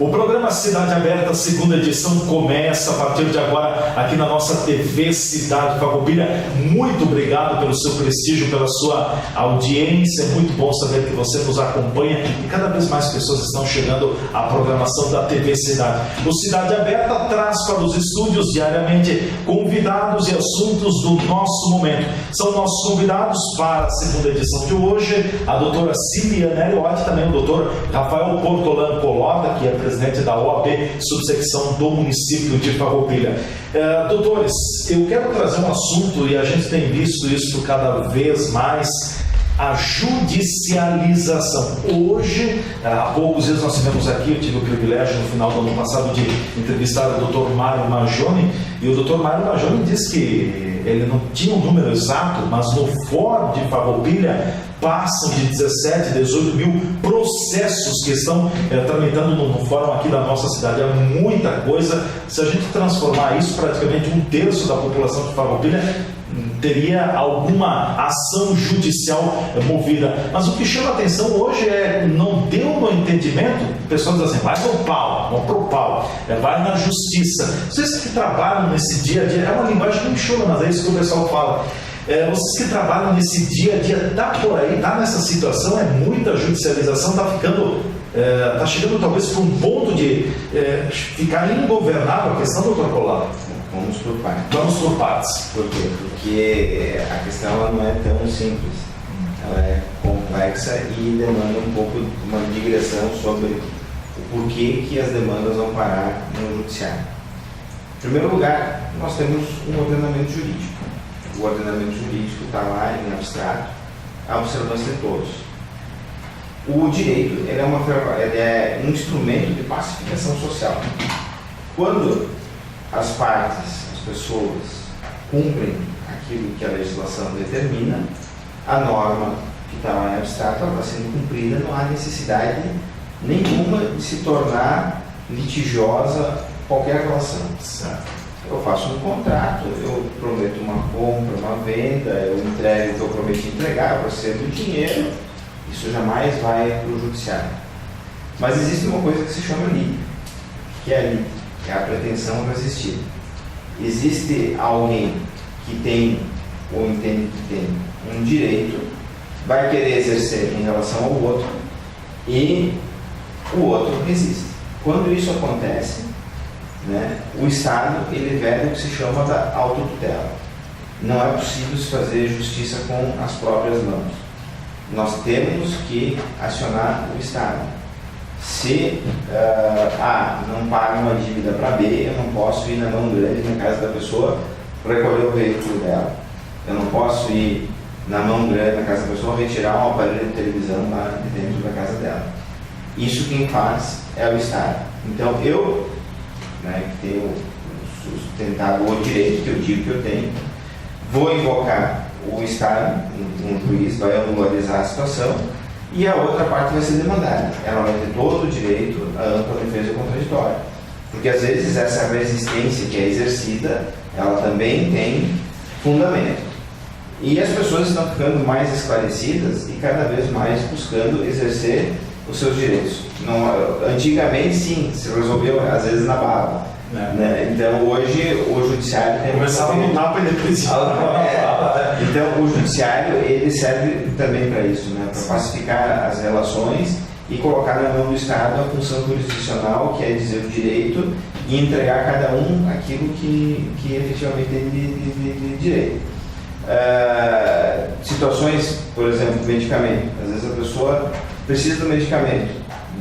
O programa Cidade Aberta, segunda edição, começa a partir de agora aqui na nossa TV Cidade Farroupilha. Muito obrigado pelo seu prestígio, pela sua audiência. É muito bom saber que você nos acompanha e cada vez mais pessoas estão chegando à programação da TV Cidade. O Cidade Aberta traz para os estúdios diariamente convidados e assuntos do nosso momento. São nossos convidados para a segunda edição de hoje, a doutora Ciliana Ariotti, também o doutor Rafael Portolan Colota, que é presidente da OAB, subsecção do município de Farroupilha. Doutores, eu quero trazer um assunto, e a gente tem visto isso cada vez mais, a judicialização. Hoje, há poucos dias nós tivemos aqui, eu tive o privilégio no final do ano passado de entrevistar o Dr. Mário Majoni, e o Dr. Mário Majoni disse que ele não tinha um número exato, mas no Fórum de Farroupilha passam de 17, 18 mil processos que estão tramitando no fórum aqui da nossa cidade. É muita coisa. Se a gente transformar isso, praticamente um terço da população de Farroupilha teria alguma ação judicial movida. Mas o que chama a atenção hoje é, não deu no entendimento, pessoas dizem assim, vai pro pau, vão pro pau, vai na justiça. Vocês que trabalham nesse dia a dia, é uma linguagem muito chula, mas é isso que o pessoal fala. Vocês que trabalham nesse dia a dia, tá por aí, tá nessa situação, é muita judicialização, tá ficando, tá chegando talvez para um ponto de ficar ingovernável a questão, doutor Colota. Vamos por partes. Vamos por partes. Por quê? Porque a questão ela não é tão simples, ela é complexa e demanda um pouco uma digressão sobre o porquê que as demandas vão parar no judiciário. Em primeiro lugar, nós temos um ordenamento jurídico. O ordenamento jurídico está lá em abstrato, a observância de todos. O direito ele é um instrumento de pacificação social. Quando as partes, as pessoas, cumprem aquilo que a legislação determina, a norma que está lá em abstrato está sendo cumprida, não há necessidade nenhuma de se tornar litigiosa qualquer relação. Certo. Eu faço um contrato, eu prometo uma compra, uma venda, eu entrego o que eu prometi entregar, eu recebo o dinheiro, isso jamais vai para o judiciário. Mas existe uma coisa que se chama lide, que é a lide, que é a pretensão resistida. Existe alguém que tem, ou entende que tem, um direito, vai querer exercer em relação ao outro, e o outro resiste. Quando isso acontece, o Estado ele veda o que se chama da autotutela. Não é possível se fazer justiça com as próprias mãos. Nós temos que acionar o Estado. Se A não paga uma dívida para B, eu não posso ir na mão grande na casa da pessoa recolher o veículo dela. Eu não posso ir na mão grande na casa da pessoa retirar um aparelho de televisão lá de dentro da casa dela. Isso quem faz é o Estado. Então eu, que tenho sustentado o direito que eu digo que eu tenho, vou invocar o Estado, um juiz vai regularizar a situação e a outra parte vai ser demandada. Ela vai ter todo o direito à ampla defesa contraditória, porque às vezes essa resistência que é exercida, ela também tem fundamento. E as pessoas estão ficando mais esclarecidas e cada vez mais buscando exercer os seus direitos. Antigamente, sim, se resolveu às vezes na bala. Então, hoje, o judiciário tem... Começava no tapa e depois... Então, o judiciário, ele serve também para isso, para pacificar as relações e colocar na mão do Estado a função jurisdicional, que é dizer o direito e entregar a cada um aquilo que efetivamente tem de direito. Situações, por exemplo, medicamento. Às vezes a pessoa precisa do medicamento,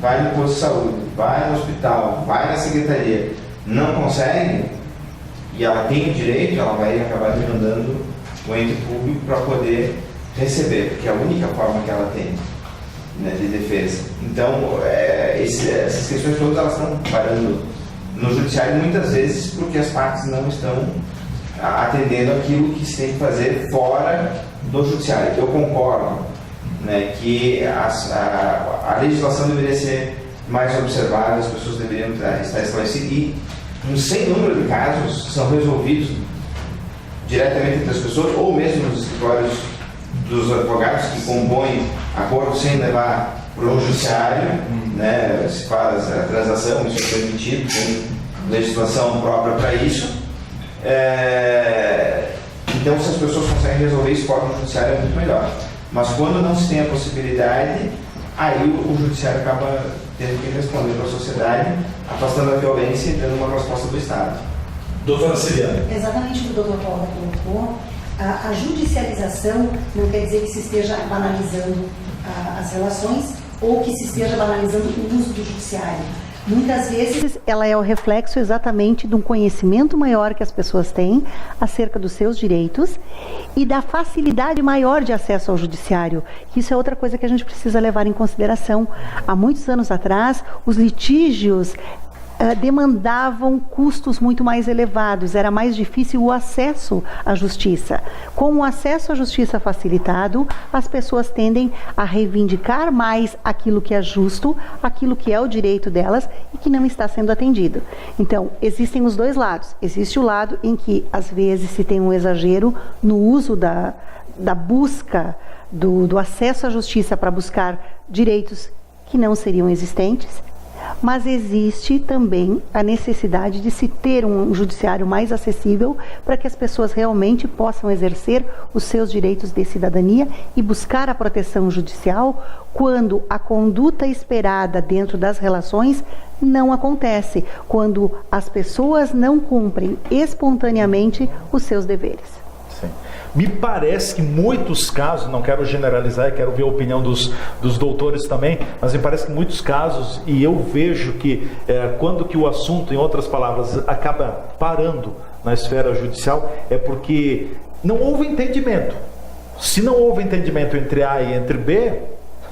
vai no posto de saúde, vai no hospital, vai na secretaria, não consegue, e ela tem o direito, ela vai acabar demandando o ente público para poder receber, porque é a única forma que ela tem de defesa. Então, essas questões todas elas estão parando no judiciário, muitas vezes porque as partes não estão atendendo aquilo que se tem que fazer fora do judiciário. Eu concordo que a legislação deveria ser mais observada, as pessoas deveriam estar esclarecidas e um sem número de casos são resolvidos diretamente entre as pessoas ou mesmo nos escritórios dos advogados que compõem acordos sem levar o judiciário, né, se faz a transação, isso é permitido, tem legislação própria para isso. Então, se as pessoas conseguem resolver isso fora do judiciário, é muito melhor. Mas quando não se tem a possibilidade, aí o judiciário acaba tendo que responder para a sociedade, afastando a violência e dando uma resposta do Estado. Doutora Ciliane. Exatamente o que o doutor Paulo colocou. A judicialização não quer dizer que se esteja banalizando as relações ou que se esteja banalizando o uso do judiciário. Muitas vezes ela é o reflexo exatamente de um conhecimento maior que as pessoas têm acerca dos seus direitos e da facilidade maior de acesso ao judiciário. Isso é outra coisa que a gente precisa levar em consideração. Há muitos anos atrás, os litígios demandavam custos muito mais elevados, era mais difícil o acesso à justiça. Com o acesso à justiça facilitado, as pessoas tendem a reivindicar mais aquilo que é justo, aquilo que é o direito delas e que não está sendo atendido. Então, existem os dois lados. Existe o lado em que, às vezes, se tem um exagero no uso da busca do acesso à justiça para buscar direitos que não seriam existentes. Mas existe também a necessidade de se ter um judiciário mais acessível para que as pessoas realmente possam exercer os seus direitos de cidadania e buscar a proteção judicial quando a conduta esperada dentro das relações não acontece, quando as pessoas não cumprem espontaneamente os seus deveres. Sim. Me parece que muitos casos, não quero generalizar, quero ver a opinião dos doutores também, mas me parece que muitos casos, e eu vejo que quando que o assunto, em outras palavras, acaba parando na esfera judicial, é porque não houve entendimento. Se não houve entendimento entre A e entre B,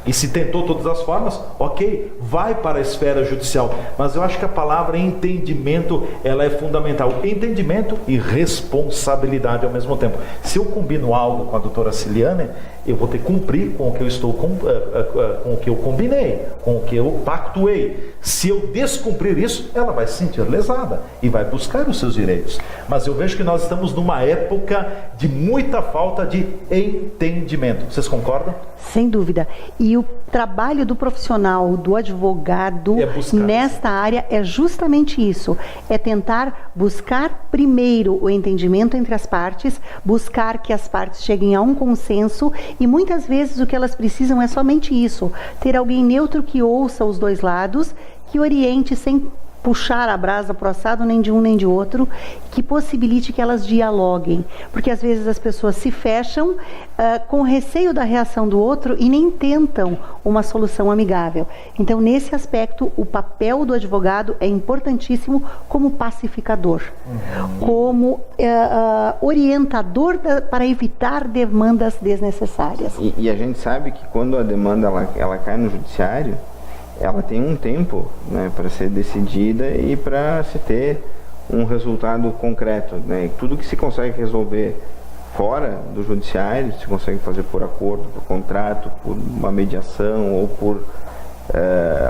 e se tentou todas as formas, ok, vai para a esfera judicial. Mas eu acho que a palavra entendimento, ela é fundamental. Entendimento e responsabilidade ao mesmo tempo. Se eu combino algo com a doutora Ciliane, eu vou ter que cumprir com o que eu estou com o que eu combinei, com o que eu pactuei. Se eu descumprir isso, ela vai se sentir lesada e vai buscar os seus direitos. Mas eu vejo que nós estamos numa época de muita falta de entendimento. Vocês concordam? Sem dúvida. E o trabalho do profissional, do advogado nesta área é justamente isso. É tentar buscar primeiro o entendimento entre as partes, buscar que as partes cheguem a um consenso e muitas vezes o que elas precisam é somente isso. Ter alguém neutro que ouça os dois lados, que oriente sem puxar a brasa para o assado nem de um nem de outro, que possibilite que elas dialoguem, porque às vezes as pessoas se fecham com receio da reação do outro e nem tentam uma solução amigável. Então, nesse aspecto, o papel do advogado é importantíssimo como pacificador, como orientador para evitar demandas desnecessárias. E a gente sabe que quando a demanda ela cai no judiciário, ela tem um tempo, né, para ser decidida e para se ter um resultado concreto, né? Tudo que se consegue resolver fora do judiciário, se consegue fazer por acordo, por contrato, por uma mediação ou por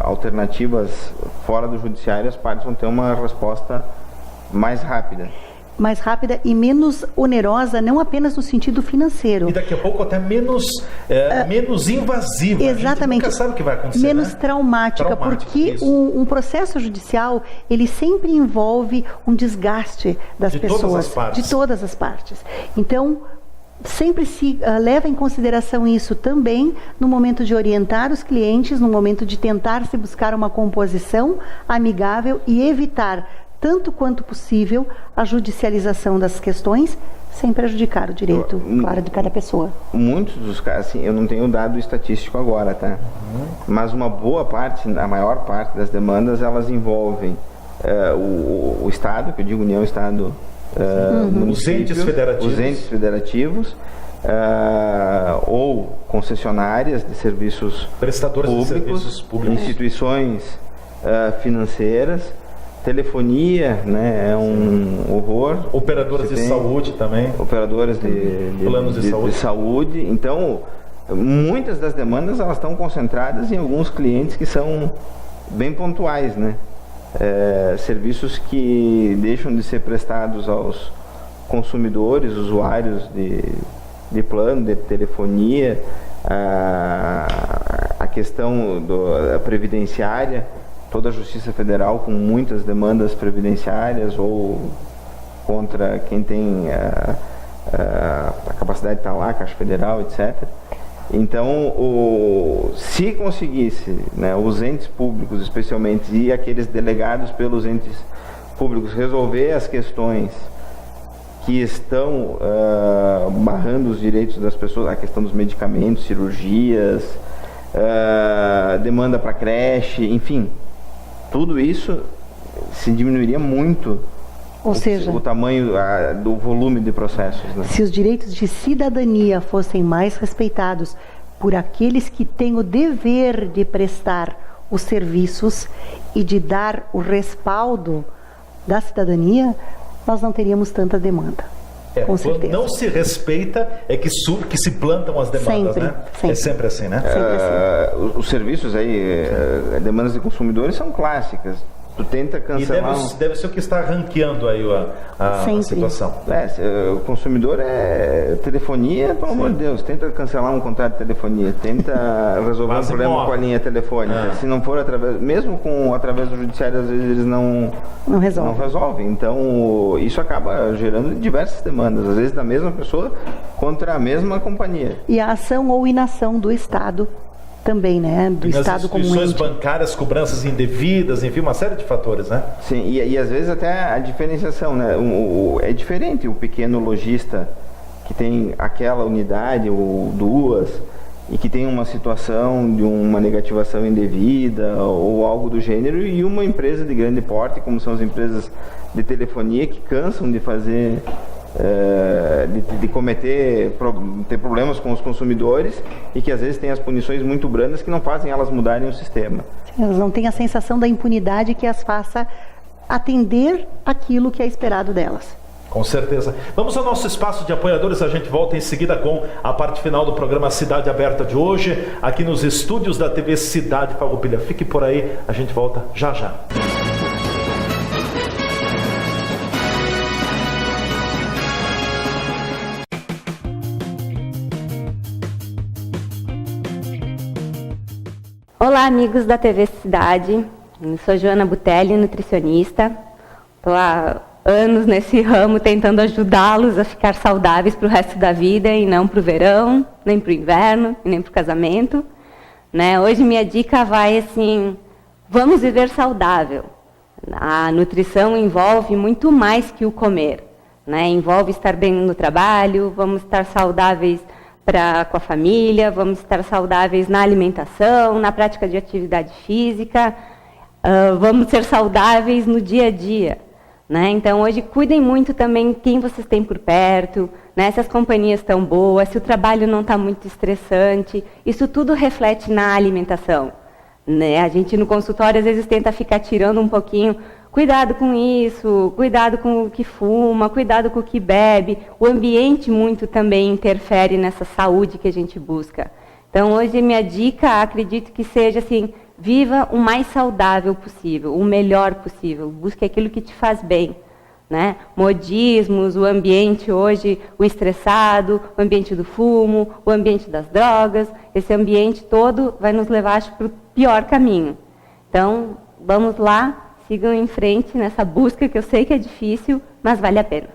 alternativas fora do judiciário, as partes vão ter uma resposta mais rápida E menos onerosa, não apenas no sentido financeiro. E daqui a pouco até menos invasiva. Exatamente. A gente nunca sabe o que vai acontecer. Menos traumática, porque um processo judicial, ele sempre envolve um desgaste das pessoas. De todas as partes. Então, sempre se leva em consideração isso também no momento de orientar os clientes, no momento de tentar se buscar uma composição amigável e evitar tanto quanto possível a judicialização das questões sem prejudicar o direito, claro, de cada pessoa. Muitos dos casos, assim, eu não tenho dado estatístico agora, tá? Mas uma boa parte, a maior parte das demandas, elas envolvem o Estado, que eu digo União, Estado, os entes federativos, ou concessionárias de serviços prestadores públicos, de serviços públicos, instituições financeiras, telefonia, né, é um horror. Operadoras de saúde também. Operadoras de planos de saúde. Então, muitas das demandas elas estão concentradas em alguns clientes que são bem pontuais, né? Serviços que deixam de ser prestados aos consumidores, usuários de plano, de telefonia, questão da previdenciária, toda a Justiça Federal com muitas demandas previdenciárias ou contra quem tem a capacidade de estar lá, Caixa Federal, etc. Então, se conseguisse, né, os entes públicos, especialmente, e aqueles delegados pelos entes públicos, resolver as questões que estão barrando os direitos das pessoas, a questão dos medicamentos, cirurgias, demanda para creche, enfim, tudo isso se diminuiria muito. Ou seja, o tamanho do volume de processos. Né? Se os direitos de cidadania fossem mais respeitados por aqueles que têm o dever de prestar os serviços e de dar o respaldo da cidadania, nós não teríamos tanta demanda. Com certeza. Quando não se respeita é que se plantam as demandas, sempre, né? Sempre. É sempre assim, né? Sempre assim. Os serviços aí, demandas de consumidores são clássicas. Tu tenta cancelar... E deve ser o que está ranqueando aí a situação. O consumidor é telefonia, pelo amor de Deus. Tenta cancelar um contrato de telefonia, tenta resolver um problema com a linha telefônica. Se não for mesmo através do judiciário, às vezes eles não resolvem. Então, isso acaba gerando diversas demandas, às vezes da mesma pessoa contra a mesma companhia. E a ação ou inação do Estado também, né? Do Estado como instituições bancárias, cobranças indevidas, enfim, uma série de fatores, né? Sim, e às vezes até a diferenciação, né? É diferente o pequeno lojista que tem aquela unidade ou duas e que tem uma situação de uma negativação indevida ou algo do gênero, e uma empresa de grande porte, como são as empresas de telefonia, que cansam de fazer... ter problemas com os consumidores e que às vezes tem as punições muito brandas que não fazem elas mudarem o sistema. Elas não têm a sensação da impunidade que as faça atender aquilo que é esperado delas. Com certeza. Vamos ao nosso espaço de apoiadores, a gente volta em seguida com a parte final do programa Cidade Aberta de hoje, aqui nos estúdios da TV Cidade Farroupilha. Fique por aí, a gente volta já já. Olá, amigos da TV Cidade. Eu sou Joana Butelli, nutricionista. Estou há anos nesse ramo tentando ajudá-los a ficar saudáveis para o resto da vida e não para o verão, nem para o inverno e nem para o casamento. Né? Hoje minha dica vai assim, vamos viver saudável. A nutrição envolve muito mais que o comer. Né? Envolve estar bem no trabalho, vamos estar saudáveis com a família, vamos estar saudáveis na alimentação, na prática de atividade física, vamos ser saudáveis no dia a dia. Né? Então, hoje, cuidem muito também quem vocês têm por perto, né? Se as companhias estão boas, se o trabalho não está muito estressante, isso tudo reflete na alimentação. Né? A gente, no consultório, às vezes tenta ficar tirando um pouquinho. Cuidado com isso, cuidado com o que fuma, cuidado com o que bebe. O ambiente muito também interfere nessa saúde que a gente busca. Então, hoje, minha dica, acredito que seja assim, viva o mais saudável possível, o melhor possível. Busque aquilo que te faz bem. Né? Modismos, o ambiente hoje, o estressado, o ambiente do fumo, o ambiente das drogas. Esse ambiente todo vai nos levar, acho, para o pior caminho. Então, vamos lá. Sigam em frente nessa busca que eu sei que é difícil, mas vale a pena.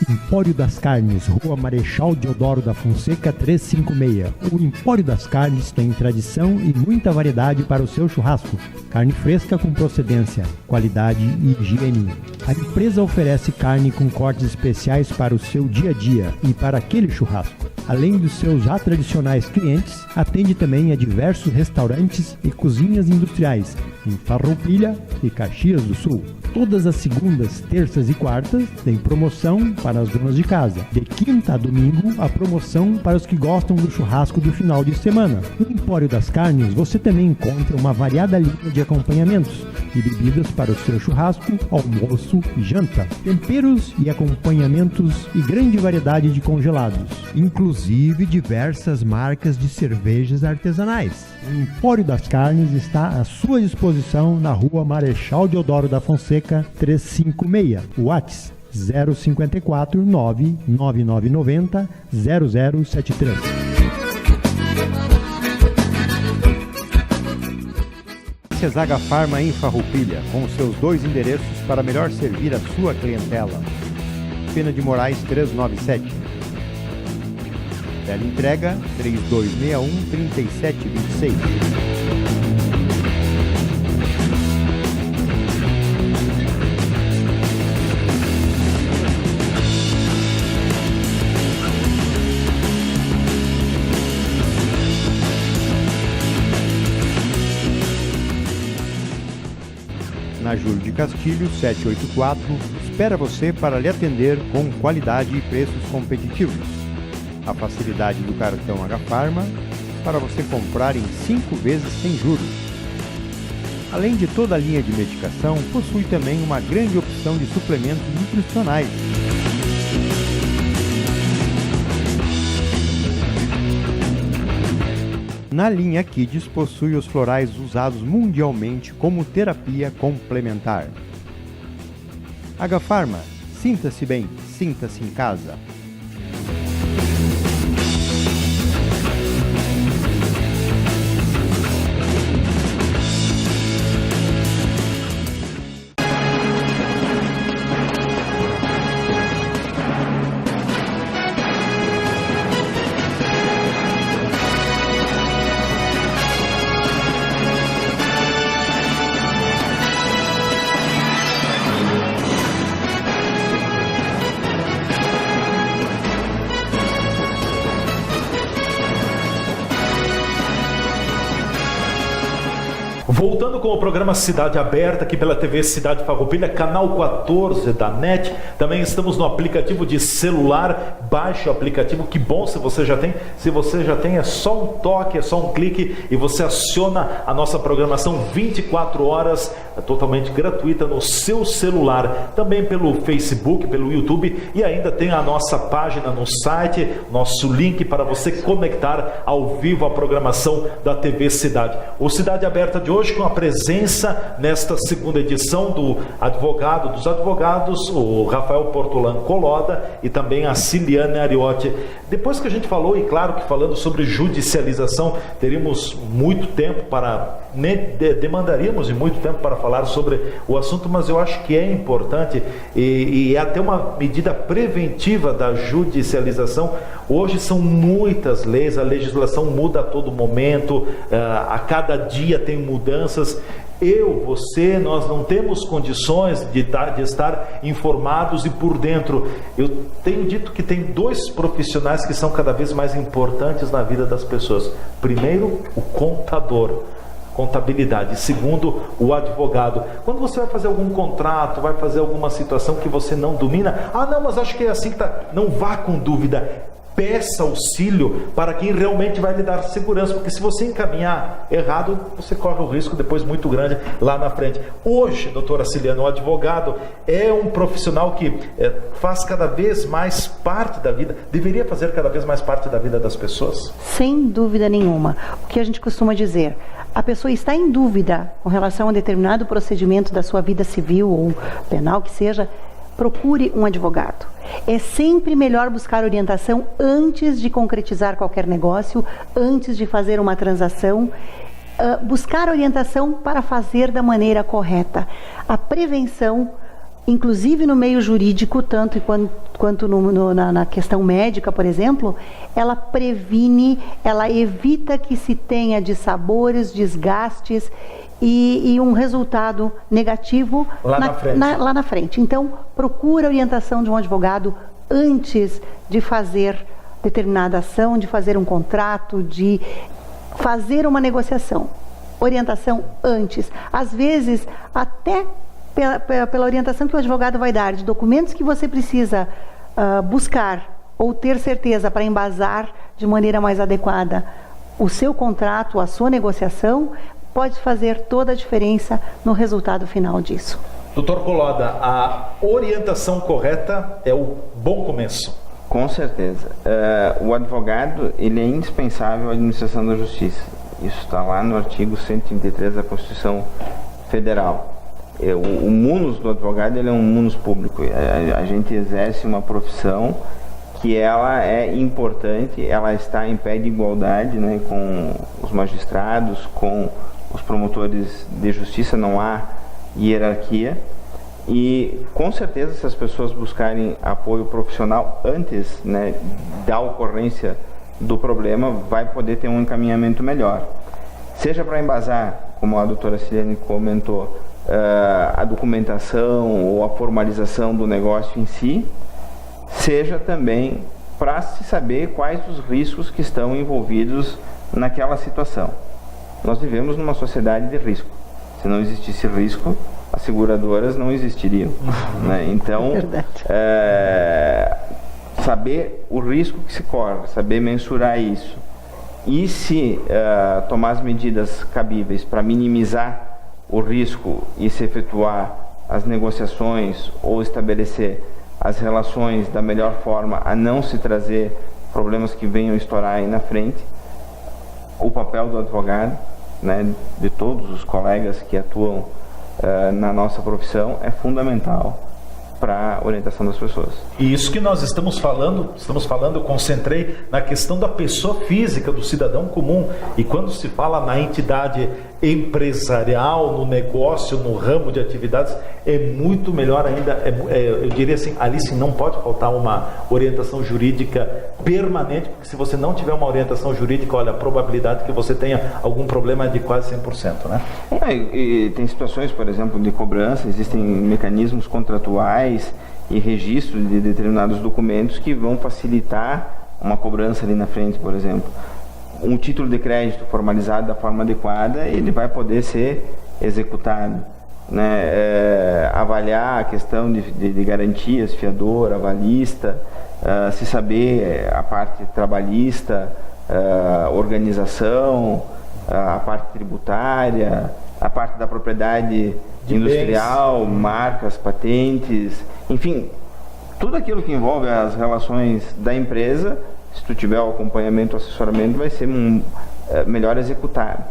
Empório das Carnes, Rua Marechal Deodoro da Fonseca 356. O Empório das Carnes tem tradição e muita variedade para o seu churrasco. Carne fresca com procedência, qualidade e higiene. A empresa oferece carne com cortes especiais para o seu dia a dia e para aquele churrasco. Além dos seus já tradicionais clientes, atende também a diversos restaurantes e cozinhas industriais em Farroupilha e Caxias do Sul. Todas as segundas, terças e quartas tem promoção para as donas de casa. De quinta a domingo, a promoção para os que gostam do churrasco do final de semana. No Empório das Carnes, você também encontra uma variada linha de acompanhamentos e bebidas para o seu churrasco, almoço e janta. Temperos e acompanhamentos e grande variedade de congelados, inclusive diversas marcas de cervejas artesanais. O Empório das Carnes está à sua disposição na Rua Marechal Deodoro da Fonseca 356. WhatsApp 054 99990 0073. Zaga Farma em Farroupilha, com seus 2 endereços para melhor servir a sua clientela. Pena de Moraes 397. Teleentrega 3261-3726. Na Júlio de Castilho, 784, espera você para lhe atender com qualidade e preços competitivos. A facilidade do cartão H-Farma para você comprar em 5 vezes sem juros. Além de toda a linha de medicação, possui também uma grande opção de suplementos nutricionais. Na linha Kids possui os florais usados mundialmente como terapia complementar. H-Farma, sinta-se bem, sinta-se em casa. Voltando com o programa Cidade Aberta, aqui pela TV Cidade Farroupilha, canal 14 da NET. Também estamos no aplicativo de celular. Baixe o aplicativo, que bom se você já tem. Se você já tem, é só um toque, é só um clique e você aciona a nossa programação 24 horas, totalmente gratuita no seu celular. Também pelo Facebook, pelo YouTube, e ainda tem a nossa página no site, nosso link para você conectar ao vivo a programação da TV Cidade. O Cidade Aberta de hoje com a presença nesta segunda edição do advogado dos advogados, o Rafael Portolan Coloda, e também a Ciliane Ariotti. Depois que a gente falou, e claro que falando sobre judicialização, teríamos muito tempo para, demandaríamos muito tempo para falar sobre o assunto, mas eu acho que é importante e é até uma medida preventiva da judicialização. Hoje são muitas leis, a legislação muda a todo momento, a cada dia tem mudanças. Nós não temos condições de estar informados e por dentro. Eu tenho dito que tem 2 profissionais que são cada vez mais importantes na vida das pessoas. Primeiro, o contador, contabilidade. Segundo, o advogado. Quando você vai fazer algum contrato, vai fazer alguma situação que você não domina, não, mas acho que é assim que tá. Não vá com dúvida. Peça auxílio para quem realmente vai lhe dar segurança, porque se você encaminhar errado, você corre um risco depois muito grande lá na frente. Hoje, doutora Ciliane, o advogado é um profissional que faz cada vez mais parte da vida, deveria fazer cada vez mais parte da vida das pessoas? Sem dúvida nenhuma. O que a gente costuma dizer, a pessoa está em dúvida com relação a um determinado procedimento da sua vida civil ou penal que seja, procure um advogado. É sempre melhor buscar orientação antes de concretizar qualquer negócio, antes de fazer uma transação, buscar orientação para fazer da maneira correta. A prevenção, inclusive no meio jurídico, tanto quanto na questão médica, por exemplo, ela previne, ela evita que se tenha dissabores, desgastes e um resultado negativo lá na frente. Então, procura a orientação de um advogado antes de fazer determinada ação, de fazer um contrato, de fazer uma negociação. Orientação antes. Às vezes, até pela orientação que o advogado vai dar, de documentos que você precisa buscar ou ter certeza para embasar de maneira mais adequada o seu contrato, a sua negociação, pode fazer toda a diferença no resultado final disso. Doutor Coloda, a orientação correta é o bom começo. Com certeza. O advogado, ele é indispensável à administração da justiça. Isso está lá no artigo 133 da Constituição Federal. o munus do advogado, ele é um munus público. A gente exerce uma profissão que ela é importante, ela está em pé de igualdade, né, com os magistrados, com os promotores de justiça, não há hierarquia. E com certeza, se as pessoas buscarem apoio profissional antes, né, da ocorrência do problema, vai poder ter um encaminhamento melhor. Seja para embasar, como a doutora Ciliane comentou, a documentação ou a formalização do negócio em si, seja também para se saber quais os riscos que estão envolvidos naquela situação. Nós vivemos numa sociedade de risco. Se não existisse risco, as seguradoras não existiriam, né? Então, saber o risco que se corre, saber mensurar isso e se tomar as medidas cabíveis para minimizar o risco e se efetuar as negociações ou estabelecer as relações da melhor forma a não se trazer problemas que venham estourar aí na frente, o papel do advogado, né, de todos os colegas que atuam na nossa profissão é fundamental para a orientação das pessoas. E isso que nós estamos falando, eu concentrei na questão da pessoa física, do cidadão comum. E quando se fala na entidade empresarial, no negócio, no ramo de atividades, é muito melhor ainda, eu diria assim, ali sim não pode faltar uma orientação jurídica permanente, porque se você não tiver uma orientação jurídica, olha, a probabilidade que você tenha algum problema é de quase 100%, né? E tem situações, por exemplo, de cobrança, existem mecanismos contratuais e registro de determinados documentos que vão facilitar uma cobrança ali na frente, por exemplo. Um título de crédito formalizado da forma adequada, ele vai poder ser executado, né? Avaliar a questão de garantias, fiador, avalista, se saber a parte trabalhista, organização, a parte tributária, a parte da propriedade industrial, marcas, patentes, enfim, tudo aquilo que envolve as relações da empresa, se tu tiver o acompanhamento, o assessoramento, vai ser melhor executado.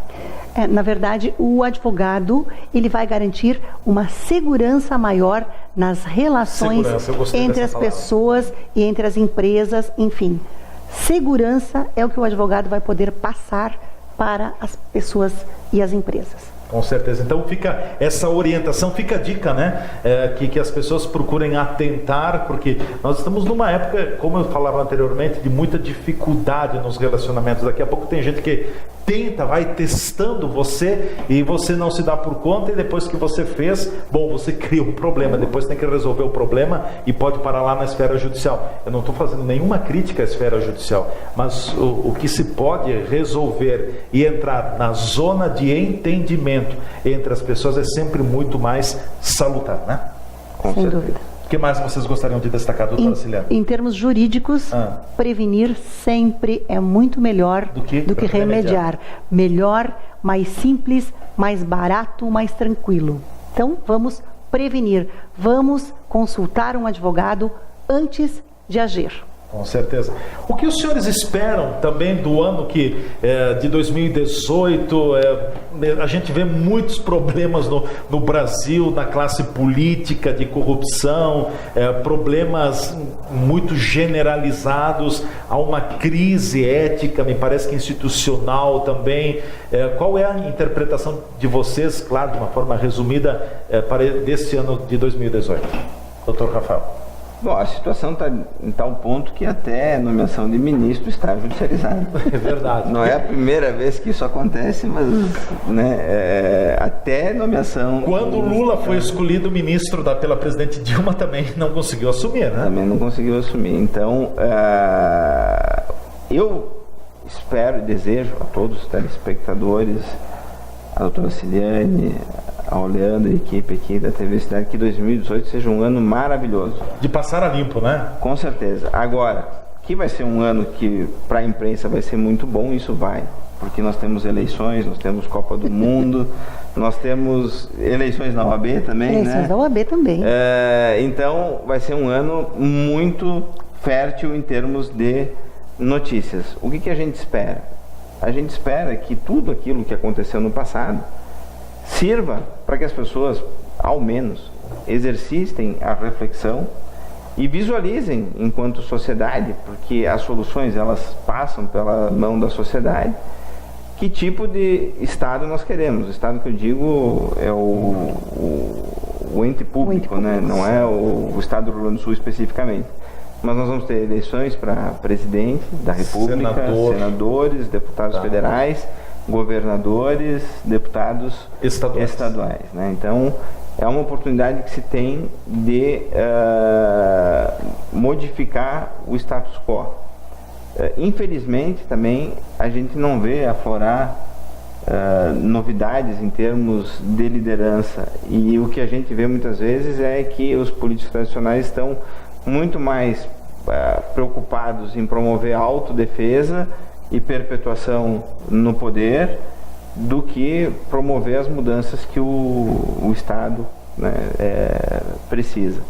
Na verdade, o advogado, ele vai garantir uma segurança maior nas relações entre as pessoas e entre as empresas, enfim. Segurança é o que o advogado vai poder passar para as pessoas e as empresas. Com certeza. Então fica essa orientação, fica a dica, né? Que as pessoas procurem atentar, porque nós estamos numa época, como eu falava anteriormente, de muita dificuldade nos relacionamentos. Daqui a pouco tem gente que tenta, vai testando você e você não se dá por conta, e depois que você fez, bom, você cria um problema, depois tem que resolver o problema e pode parar lá na esfera judicial. Eu não estou fazendo nenhuma crítica à esfera judicial, mas o que se pode resolver e entrar na zona de entendimento entre as pessoas é sempre muito mais salutar, né? Com Sem certeza. dúvida. O que mais vocês gostariam de destacar, doutora Ciliane? Em termos jurídicos, prevenir sempre é muito melhor do que remediar. Melhor, mais simples, mais barato, mais tranquilo. Então, vamos prevenir. Vamos consultar um advogado antes de agir. Com certeza. O que os senhores esperam também do ano de 2018? A gente vê muitos problemas no Brasil, na classe política, de corrupção, problemas muito generalizados, há uma crise ética, me parece que institucional também. Qual é a interpretação de vocês, claro, de uma forma resumida, para desse ano de 2018? Doutor Rafael. Bom, a situação está em tal ponto que até a nomeação de ministro está judicializada. É verdade. Não é a primeira vez que isso acontece, mas até nomeação... Quando Lula foi escolhido ministro pela presidente Dilma, também não conseguiu assumir, né? Também não conseguiu assumir. Então, eu espero e desejo a todos os telespectadores, a doutora Ciliane, ao Leandro e a equipe aqui da TV Cidade, que 2018 seja um ano maravilhoso. De passar a limpo, né? Com certeza. Agora, que vai ser um ano que para a imprensa vai ser muito bom, isso vai. Porque nós temos eleições, nós temos Copa do Mundo, nós temos eleições na OAB também, eleições da OAB também. Então, vai ser um ano muito fértil em termos de notícias. O que a gente espera? A gente espera que tudo aquilo que aconteceu no passado sirva para que as pessoas ao menos, exercitem a reflexão e visualizem enquanto sociedade, porque as soluções elas passam pela mão da sociedade, que tipo de Estado nós queremos. O Estado que eu digo é o ente público, né? Não é o Estado do Rio Grande do Sul especificamente. Mas nós vamos ter eleições para presidente da República, senadores, deputados federais, governadores, deputados estaduais, né? Então, é uma oportunidade que se tem de modificar o status quo. Infelizmente, também, a gente não vê aflorar novidades em termos de liderança. E o que a gente vê muitas vezes é que os políticos tradicionais estão muito mais preocupados em promover a autodefesa e perpetuação no poder do que promover as mudanças que o Estado, né, precisa.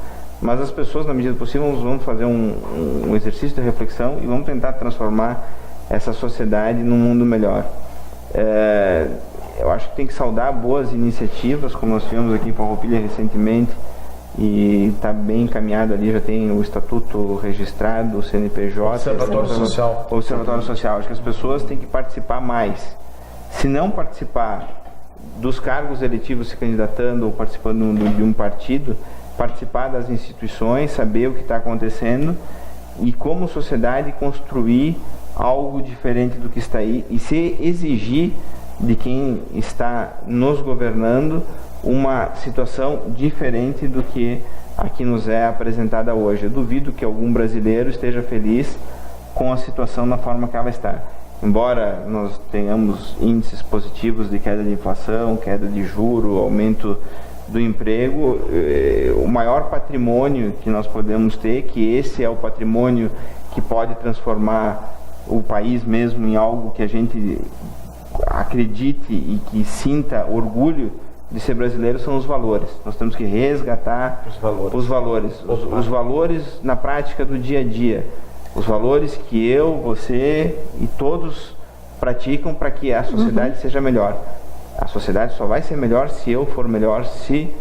Mas as pessoas, na medida do possível, vão fazer um exercício de reflexão e vão tentar transformar essa sociedade num mundo melhor. Eu acho que tem que saudar boas iniciativas, como nós tivemos aqui em Farroupilha recentemente, e está bem encaminhado ali, já tem o estatuto registrado, o CNPJ, Observatório Social. Acho que as pessoas têm que participar mais. Se não participar dos cargos eletivos se candidatando ou participando de um partido, participar das instituições, saber o que está acontecendo e, como sociedade, construir algo diferente do que está aí e se exigir de quem está nos governando uma situação diferente do que a que nos é apresentada hoje. Eu duvido que algum brasileiro esteja feliz com a situação da forma que ela está. Embora nós tenhamos índices positivos de queda de inflação, queda de juro, aumento do emprego, o maior patrimônio que nós podemos ter, que esse é o patrimônio que pode transformar o país mesmo em algo que a gente acredite e que sinta orgulho de ser brasileiro, são os valores. Nós temos que resgatar os valores na prática do dia a dia, os valores que eu, você e todos praticam para que a sociedade seja melhor. A sociedade só vai ser melhor se eu for melhor, se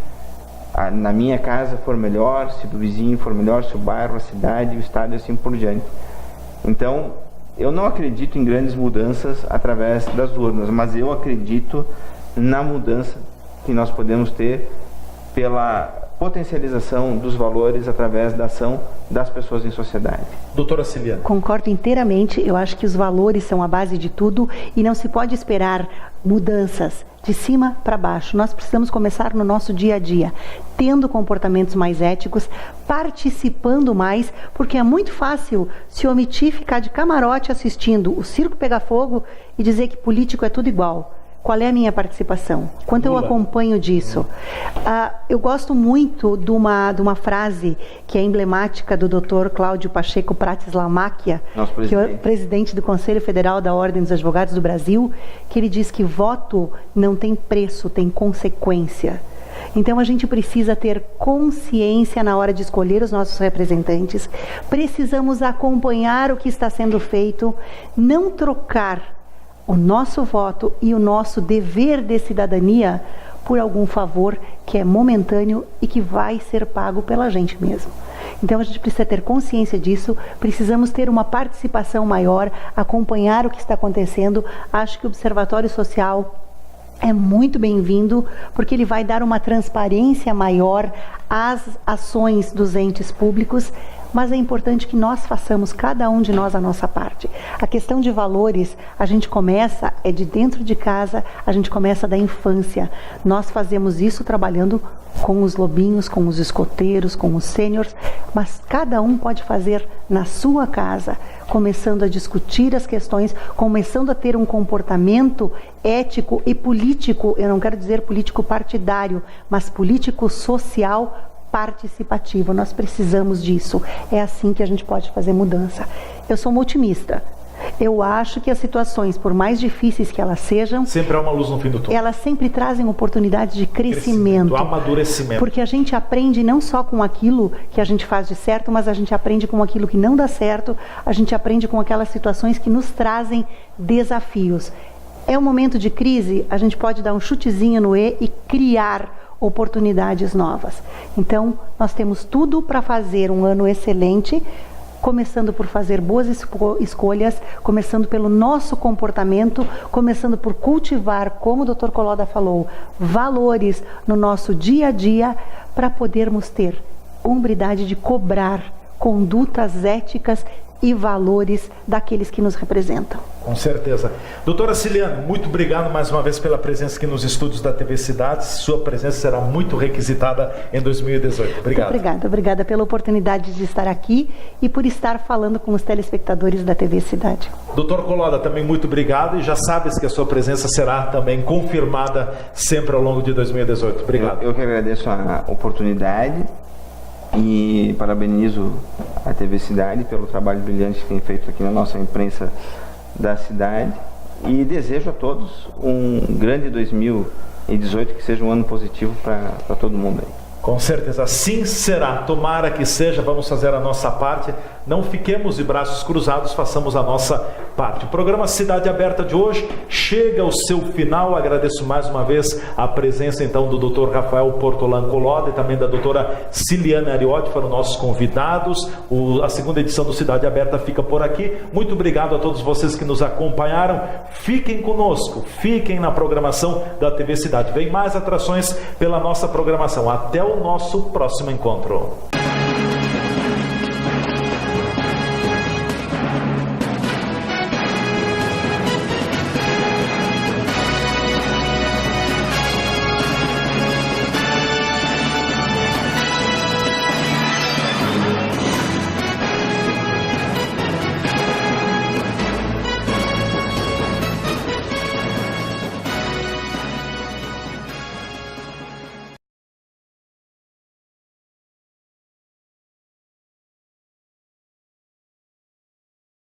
na minha casa for melhor, se do vizinho for melhor, se o bairro, a cidade, o estado e assim por diante. Então, eu não acredito em grandes mudanças através das urnas, mas eu acredito na mudança que nós podemos ter pela potencialização dos valores através da ação das pessoas em sociedade. Doutora Ciliana. Concordo inteiramente, eu acho que os valores são a base de tudo e não se pode esperar mudanças de cima para baixo. Nós precisamos começar no nosso dia a dia, tendo comportamentos mais éticos, participando mais, porque é muito fácil se omitir, ficar de camarote assistindo o circo pegar fogo e dizer que político é tudo igual. Qual é a minha participação? Quanto eu acompanho disso? Eu gosto muito de uma frase que é emblemática do Dr. Cláudio Pacheco Prates Lamáquia, que é o presidente do Conselho Federal da Ordem dos Advogados do Brasil, que ele diz que voto não tem preço, tem consequência. Então a gente precisa ter consciência na hora de escolher os nossos representantes, precisamos acompanhar o que está sendo feito, não trocar o nosso voto e o nosso dever de cidadania por algum favor que é momentâneo e que vai ser pago pela gente mesmo. Então a gente precisa ter consciência disso, precisamos ter uma participação maior, acompanhar o que está acontecendo. Acho que o Observatório Social é muito bem-vindo, porque ele vai dar uma transparência maior às ações dos entes públicos, mas é importante que nós façamos, cada um de nós, a nossa parte. A questão de valores, a gente começa, é de dentro de casa, a gente começa da infância. Nós fazemos isso trabalhando com os lobinhos, com os escoteiros, com os sêniors, mas cada um pode fazer na sua casa, começando a discutir as questões, começando a ter um comportamento ético e político, eu não quero dizer político partidário, mas político social participativo. Nós precisamos disso. É assim que a gente pode fazer mudança. Eu sou uma otimista. Eu acho que as situações, por mais difíceis que elas sejam, sempre há uma luz no fim do túnel. Elas sempre trazem oportunidades de crescimento, amadurecimento. Porque a gente aprende não só com aquilo que a gente faz de certo, mas a gente aprende com aquilo que não dá certo, a gente aprende com aquelas situações que nos trazem desafios. É um momento de crise, a gente pode dar um chutezinho no E e criar oportunidades novas. Então, nós temos tudo para fazer um ano excelente, começando por fazer boas escolhas, começando pelo nosso comportamento, começando por cultivar, como o Dr. Colloda falou, valores no nosso dia a dia, para podermos ter hombridade de cobrar condutas éticas e valores daqueles que nos representam. Com certeza. Doutora Ciliane, muito obrigado mais uma vez pela presença aqui nos estúdios da TV Cidade. Sua presença será muito requisitada em 2018. Obrigado. Obrigada pela oportunidade de estar aqui e por estar falando com os telespectadores da TV Cidade. Doutor Colloda, também muito obrigado, e já sabes que a sua presença será também confirmada sempre ao longo de 2018. Obrigado. Eu que agradeço a oportunidade e parabenizo a TV Cidade pelo trabalho brilhante que tem feito aqui na nossa imprensa da cidade, e desejo a todos um grande 2018, que seja um ano positivo para todo mundo aí. Com certeza, assim será. Tomara que seja. Vamos fazer a nossa parte. Não fiquemos de braços cruzados, façamos a nossa parte. O programa Cidade Aberta de hoje chega ao seu final. Agradeço mais uma vez a presença então do Dr. Rafael Portolan Colloda e também da doutora Ciliane Ariotti, foram nossos convidados. A segunda edição do Cidade Aberta fica por aqui. Muito obrigado a todos vocês que nos acompanharam. Fiquem conosco, fiquem na programação da TV Cidade. Vem mais atrações pela nossa programação. Até o nosso próximo encontro.